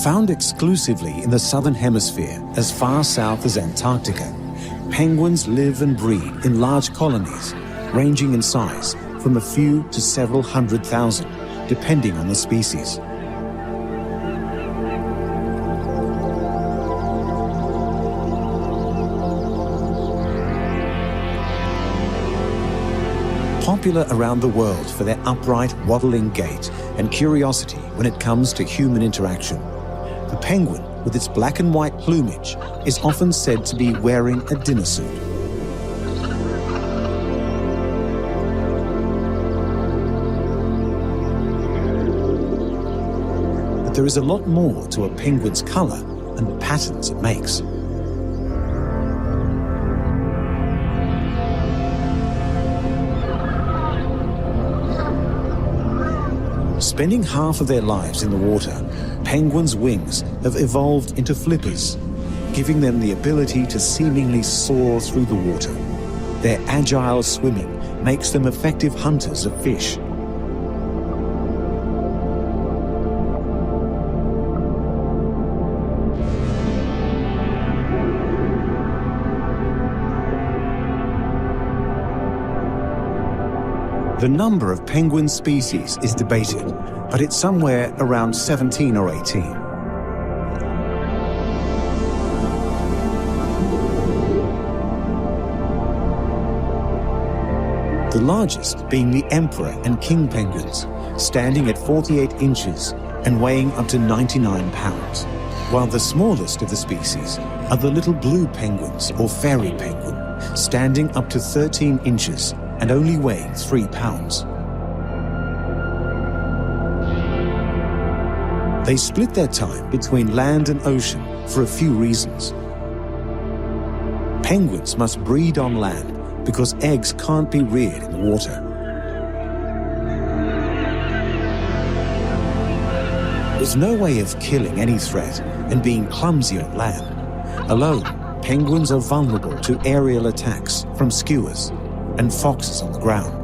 Found exclusively in the southern hemisphere as far south as Antarctica, penguins live and breed in large colonies, ranging in size from a few to several 100,000, depending on the species. Popular around the world for their upright, waddling gait and curiosity when it comes to human interaction, the penguin, with its black and white plumage, is often said to be wearing a dinner suit. But there is a lot more to a penguin's color and the patterns it makes. Spending half of their lives in the water, penguins' wings have evolved into flippers, giving them the ability to seemingly soar through the water. Their agile swimming makes them effective hunters of fish. The number of penguin species is debated, but it's somewhere around 17 or 18. The largest being the emperor and king penguins, standing at 48 inches and weighing up to 99 pounds, while the smallest of the species are the little blue penguins or fairy penguin, standing up to 13 inches and only weighing 3 pounds. They split their time between land and ocean for a few reasons. Penguins must breed on land because eggs can't be reared in the water. There's no way of killing any threat and being clumsy on land. Alone, penguins are vulnerable to aerial attacks from skuas and foxes on the ground.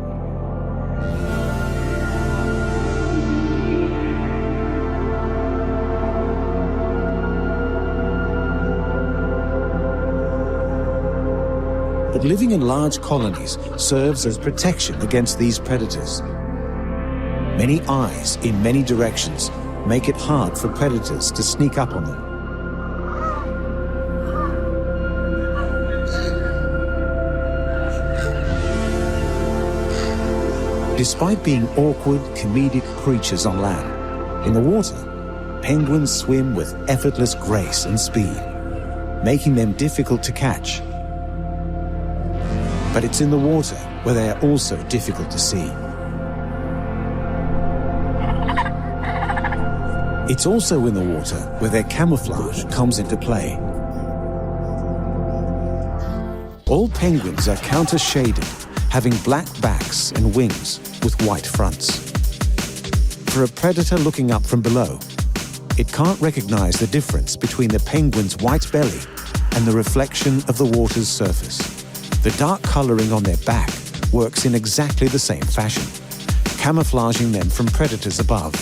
But living in large colonies serves as protection against these predators. Many eyes in many directions make it hard for predators to sneak up on them. Despite being awkward, comedic creatures on land, in the water, penguins swim with effortless grace and speed, making them difficult to catch. But it's in the water where they are also difficult to see. It's also in the water where their camouflage comes into play. All penguins are counter-shaded, having black backs and wings with white fronts. For a predator looking up from below, it can't recognize the difference between the penguin's white belly and the reflection of the water's surface. The dark coloring on their back works in exactly the same fashion, camouflaging them from predators above.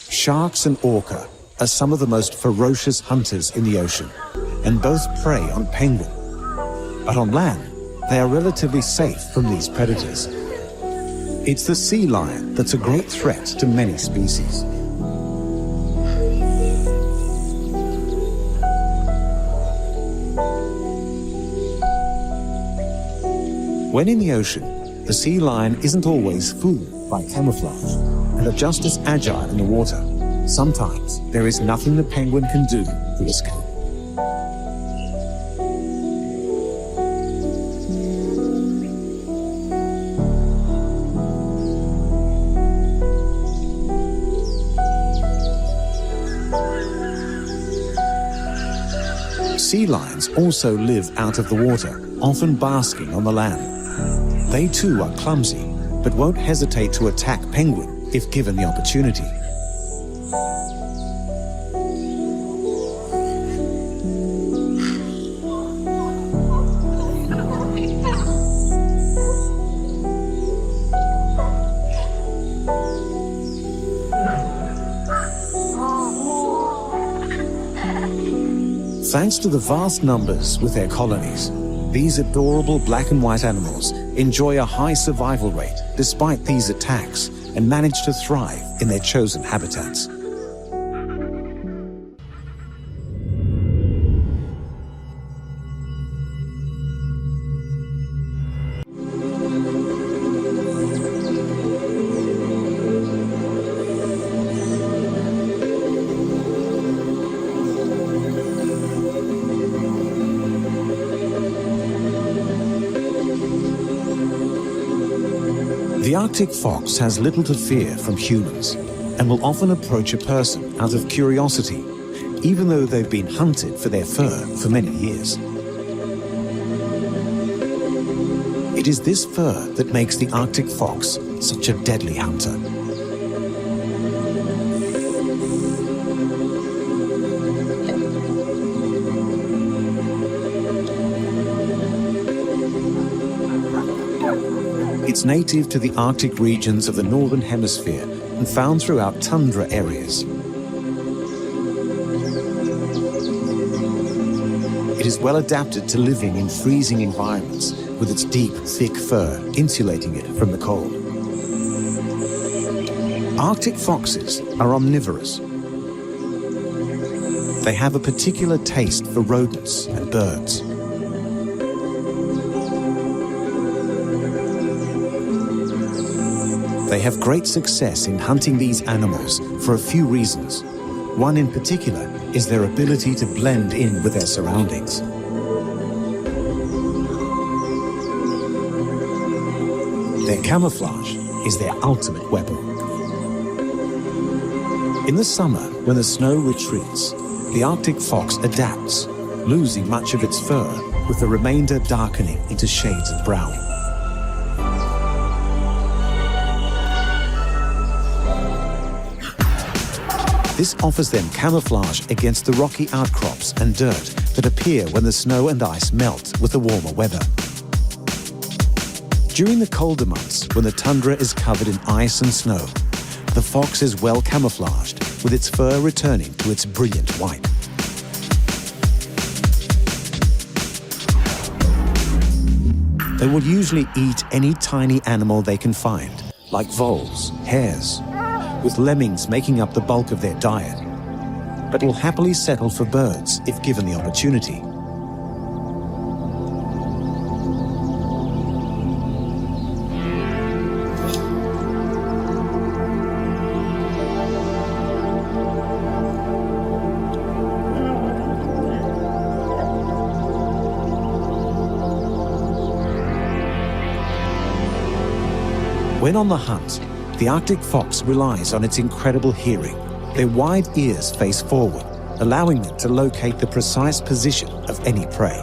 Sharks and orca are some of the most ferocious hunters in the ocean, and both prey on penguin. But on land, they are relatively safe from these predators. It's the sea lion that's a great threat to many species. When in the ocean, the sea lion isn't always fooled by camouflage and are just as agile in the water. Sometimes there is nothing the penguin can do to escape. Sea lions also live out of the water, often basking on the land. They too are clumsy, but won't hesitate to attack penguin if given the opportunity. Thanks to the vast numbers with their colonies, these adorable black and white animals enjoy a high survival rate despite these attacks and manage to thrive in their chosen habitats. The Arctic fox has little to fear from humans and will often approach a person out of curiosity, even though they've been hunted for their fur for many years. It is this fur that makes the Arctic fox such a deadly hunter. It's native to the Arctic regions of the Northern Hemisphere and found throughout tundra areas. It is well adapted to living in freezing environments with its deep, thick fur insulating it from the cold. Arctic foxes are omnivorous. They have a particular taste for rodents and birds. They have great success in hunting these animals for a few reasons. One in particular is their ability to blend in with their surroundings. Their camouflage is their ultimate weapon. In the summer, when the snow retreats, the Arctic fox adapts, losing much of its fur, with the remainder darkening into shades of brown. This offers them camouflage against the rocky outcrops and dirt that appear when the snow and ice melt with the warmer weather. During the colder months, when the tundra is covered in ice and snow, the fox is well camouflaged, with its fur returning to its brilliant white. They will usually eat any tiny animal they can find, like voles, hares, with lemmings making up the bulk of their diet, but will happily settle for birds if given the opportunity. When on the hunt, the Arctic fox relies on its incredible hearing. Their wide ears face forward, allowing them to locate the precise position of any prey.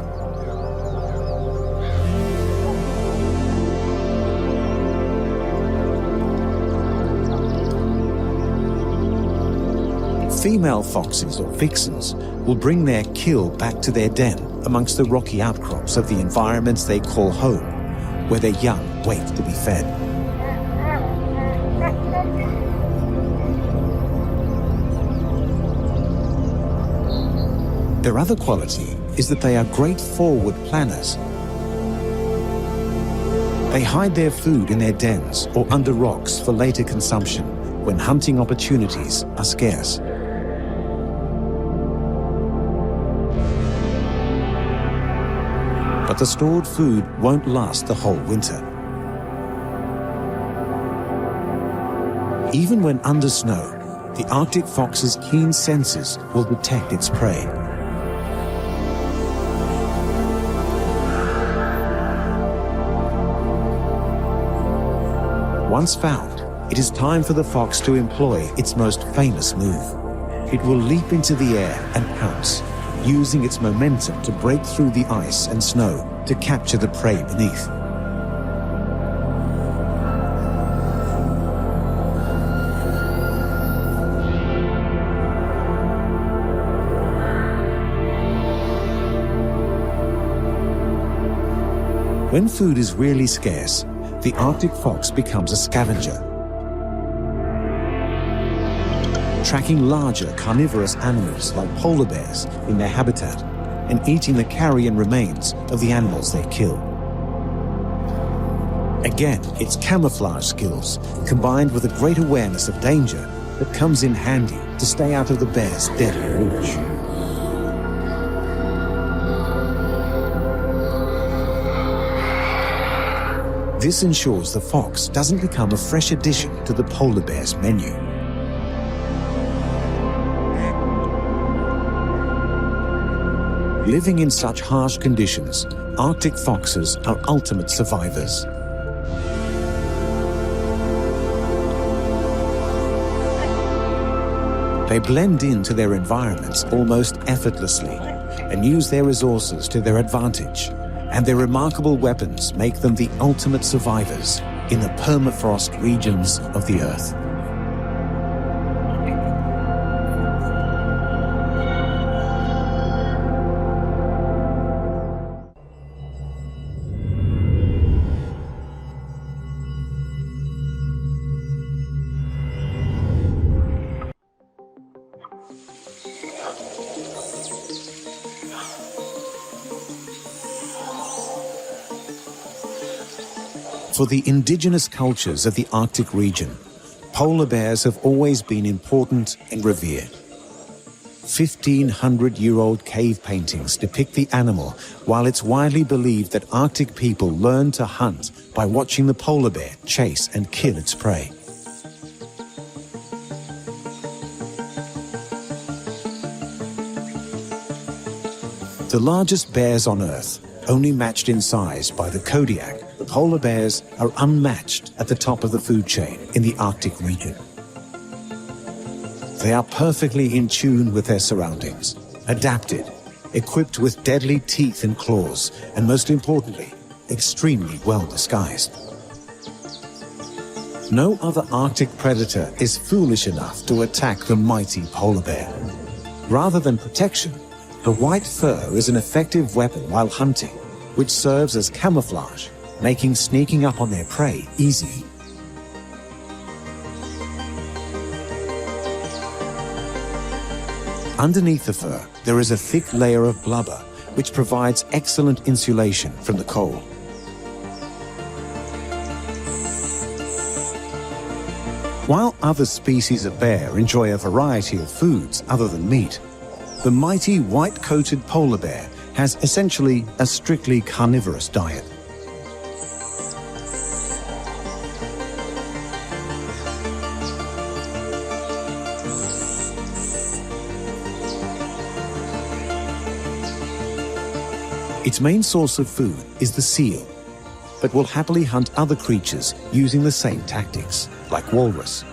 Female foxes or vixens will bring their kill back to their den amongst the rocky outcrops of the environments they call home, where their young wait to be fed. Their other quality is that they are great forward planners. They hide their food in their dens or under rocks for later consumption when hunting opportunities are scarce. But the stored food won't last the whole winter. Even when under snow, the Arctic fox's keen senses will detect its prey. Once found, it is time for the fox to employ its most famous move. It will leap into the air and pounce, using its momentum to break through the ice and snow to capture the prey beneath. When food is really scarce, the Arctic fox becomes a scavenger, tracking larger carnivorous animals like polar bears in their habitat and eating the carrion remains of the animals they kill. Again, it's camouflage skills, combined with a great awareness of danger, that comes in handy to stay out of the bear's deadly reach. This ensures the fox doesn't become a fresh addition to the polar bear's menu. Living in such harsh conditions, Arctic foxes are ultimate survivors. They blend into their environments almost effortlessly and use their resources to their advantage, and their remarkable weapons make them the ultimate survivors in the permafrost regions of the Earth. For the indigenous cultures of the Arctic region, polar bears have always been important and revered. 1,500-year-old cave paintings depict the animal, while it's widely believed that Arctic people learned to hunt by watching the polar bear chase and kill its prey. The largest bears on Earth, only matched in size by the Kodiak, the polar bears are unmatched at the top of the food chain in the Arctic region. They are perfectly in tune with their surroundings, adapted, equipped with deadly teeth and claws, and most importantly, extremely well disguised. No other Arctic predator is foolish enough to attack the mighty polar bear. Rather than protection, the white fur is an effective weapon while hunting, which serves as camouflage, making sneaking up on their prey easy. Underneath the fur, there is a thick layer of blubber, which provides excellent insulation from the cold. While other species of bear enjoy a variety of foods other than meat, the mighty white-coated polar bear has essentially a strictly carnivorous diet. Its main source of food is the seal, but will happily hunt other creatures using the same tactics, like walrus.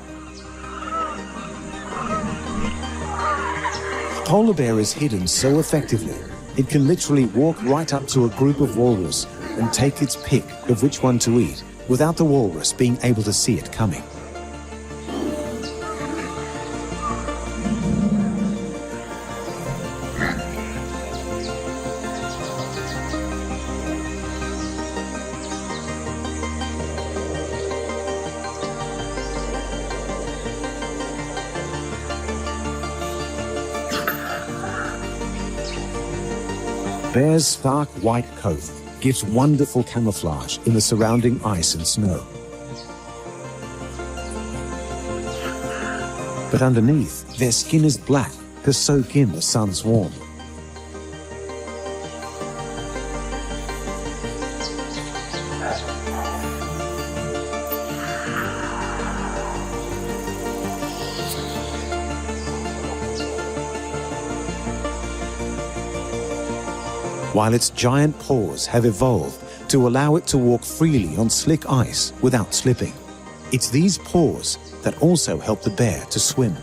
The polar bear is hidden so effectively, it can literally walk right up to a group of walrus and take its pick of which one to eat without the walrus being able to see it coming. Bear's stark white coat gives wonderful camouflage in the surrounding ice and snow. But underneath, their skin is black to soak in the sun's warmth. While its giant paws have evolved to allow it to walk freely on slick ice without slipping, it's these paws that also help the bear to swim.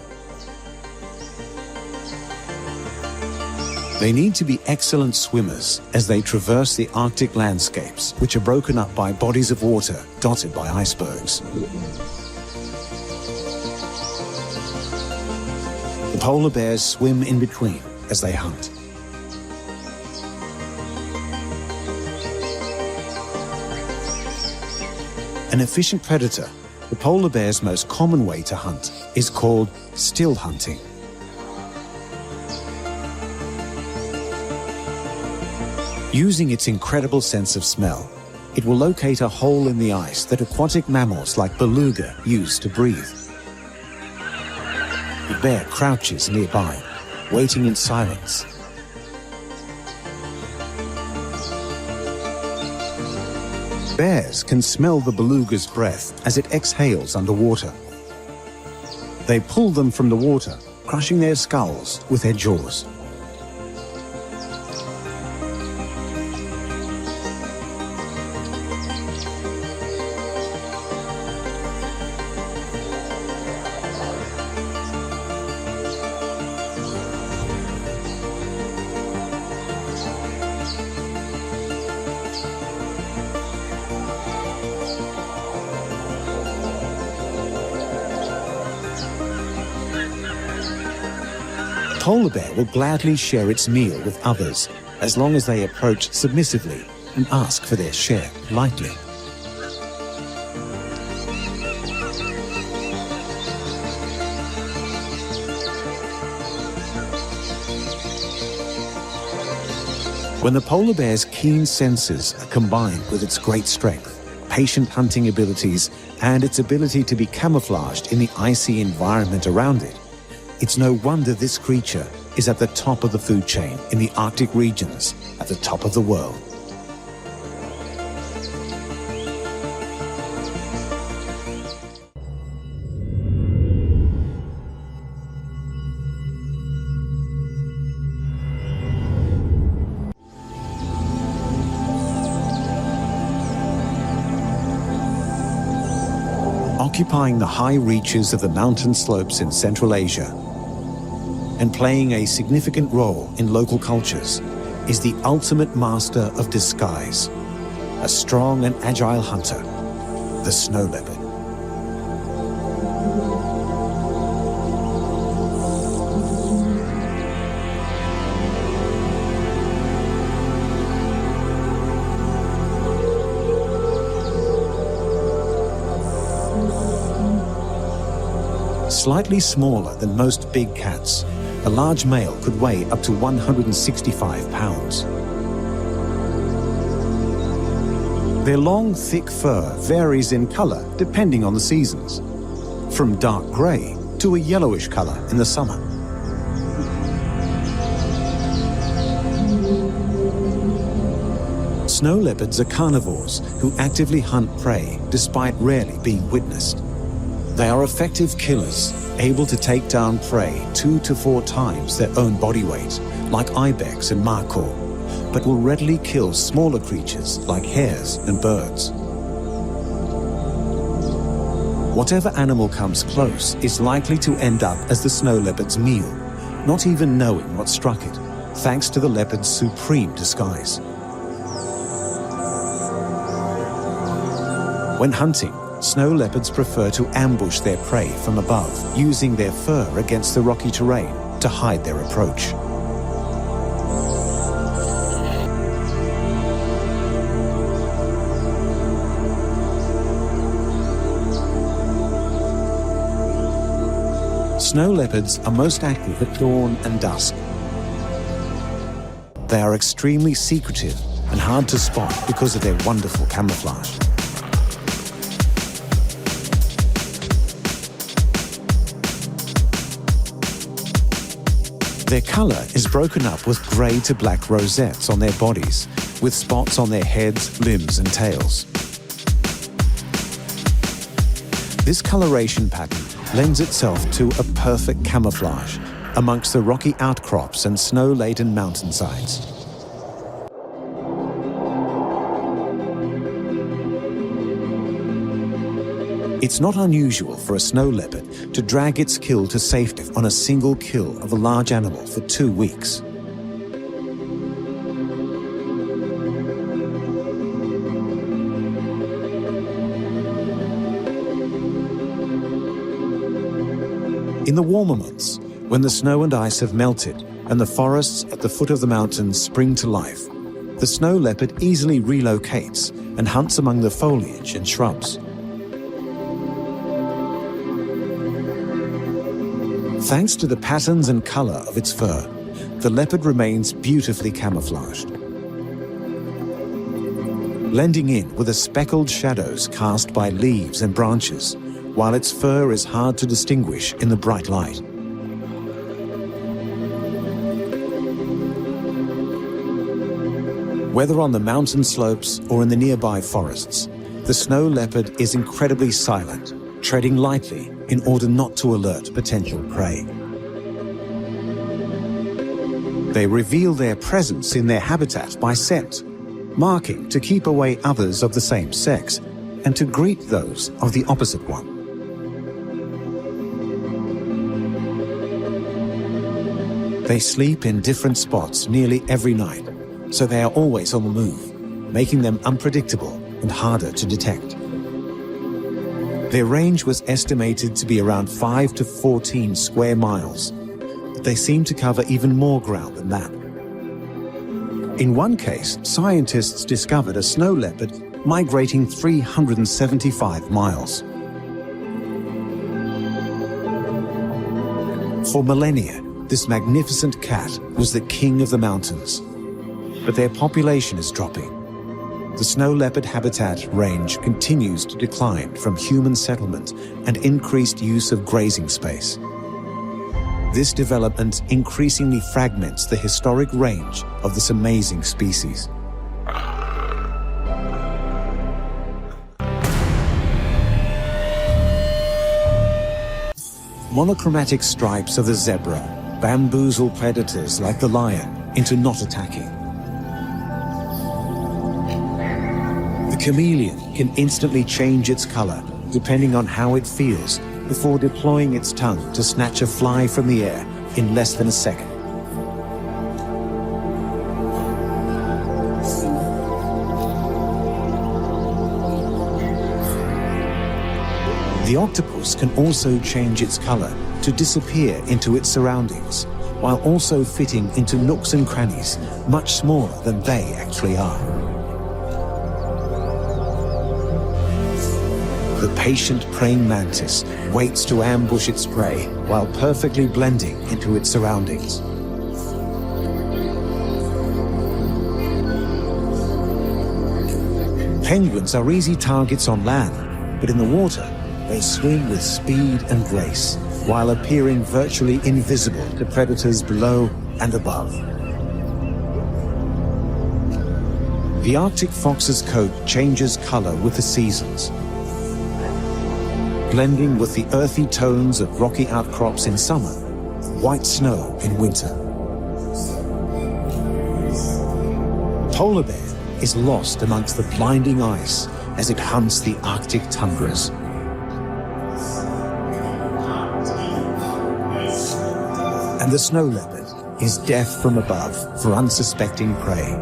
They need to be excellent swimmers as they traverse the Arctic landscapes, which are broken up by bodies of water dotted by icebergs. The polar bears swim in between as they hunt. An efficient predator, the polar bear's most common way to hunt is called still hunting. Using its incredible sense of smell, it will locate a hole in the ice that aquatic mammals like beluga use to breathe. The bear crouches nearby, waiting in silence. Bears can smell the beluga's breath as it exhales underwater. They pull them from the water, crushing their skulls with their jaws. Polar bear will gladly share its meal with others, as long as they approach submissively and ask for their share politely. When the polar bear's keen senses are combined with its great strength, patient hunting abilities, and its ability to be camouflaged in the icy environment around it, it's no wonder this creature is at the top of the food chain in the Arctic regions, at the top of the world. Occupying the high reaches of the mountain slopes in Central Asia and playing a significant role in local cultures is the ultimate master of disguise, a strong and agile hunter, the snow leopard. Slightly smaller than most big cats, a large male could weigh up to 165 pounds. Their long, thick fur varies in color depending on the seasons, from dark gray to a yellowish color in the summer. Snow leopards are carnivores who actively hunt prey despite rarely being witnessed. They are effective killers, able to take down prey 2 to 4 times their own body weight, like ibex and markhor, but will readily kill smaller creatures like hares and birds. Whatever animal comes close is likely to end up as the snow leopard's meal, not even knowing what struck it, thanks to the leopard's supreme disguise. When hunting, snow leopards prefer to ambush their prey from above, using their fur against the rocky terrain to hide their approach. Snow leopards are most active at dawn and dusk. They are extremely secretive and hard to spot because of their wonderful camouflage. Their color is broken up with gray to black rosettes on their bodies, with spots on their heads, limbs, and tails. This coloration pattern lends itself to a perfect camouflage amongst the rocky outcrops and snow-laden mountainsides. It's not unusual for a snow leopard to drag its kill to safety on a single kill of a large animal for 2 weeks. In the warmer months, when the snow and ice have melted and the forests at the foot of the mountains spring to life, the snow leopard easily relocates and hunts among the foliage and shrubs. Thanks to the patterns and color of its fur, the leopard remains beautifully camouflaged. blending in with the speckled shadows cast by leaves and branches, while its fur is hard to distinguish in the bright light. Whether on the mountain slopes or in the nearby forests, the snow leopard is incredibly silent, treading lightly in order not to alert potential prey. They reveal their presence in their habitat by scent, marking to keep away others of the same sex and to greet those of the opposite one. They sleep in different spots nearly every night, so they are always on the move, making them unpredictable and harder to detect. Their range was estimated to be around 5 to 14 square miles, but they seem to cover even more ground than that. In one case, scientists discovered a snow leopard migrating 375 miles. For millennia, this magnificent cat was the king of the mountains, but their population is dropping. The snow leopard habitat range continues to decline from human settlement and increased use of grazing space. This development increasingly fragments the historic range of this amazing species. Monochromatic stripes of the zebra bamboozle predators like the lion into not attacking. The chameleon can instantly change its color depending on how it feels before deploying its tongue to snatch a fly from the air in less than a second. The octopus can also change its color to disappear into its surroundings, while also fitting into nooks and crannies much smaller than they actually are. The patient praying mantis waits to ambush its prey while perfectly blending into its surroundings. Penguins are easy targets on land, but in the water, they swim with speed and grace, while appearing virtually invisible to predators below and above. The Arctic fox's coat changes color with the seasons, blending with the earthy tones of rocky outcrops in summer, white snow in winter. Polar bear is lost amongst the blinding ice as it hunts the Arctic tundras. And the snow leopard is deaf from above for unsuspecting prey,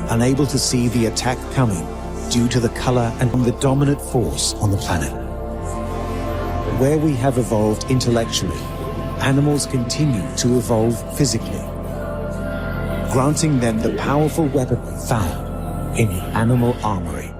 unable to see the attack coming due to the color and the dominant force on the planet. Where we have evolved intellectually, animals continue to evolve physically, granting them the powerful weaponry found in the animal armory.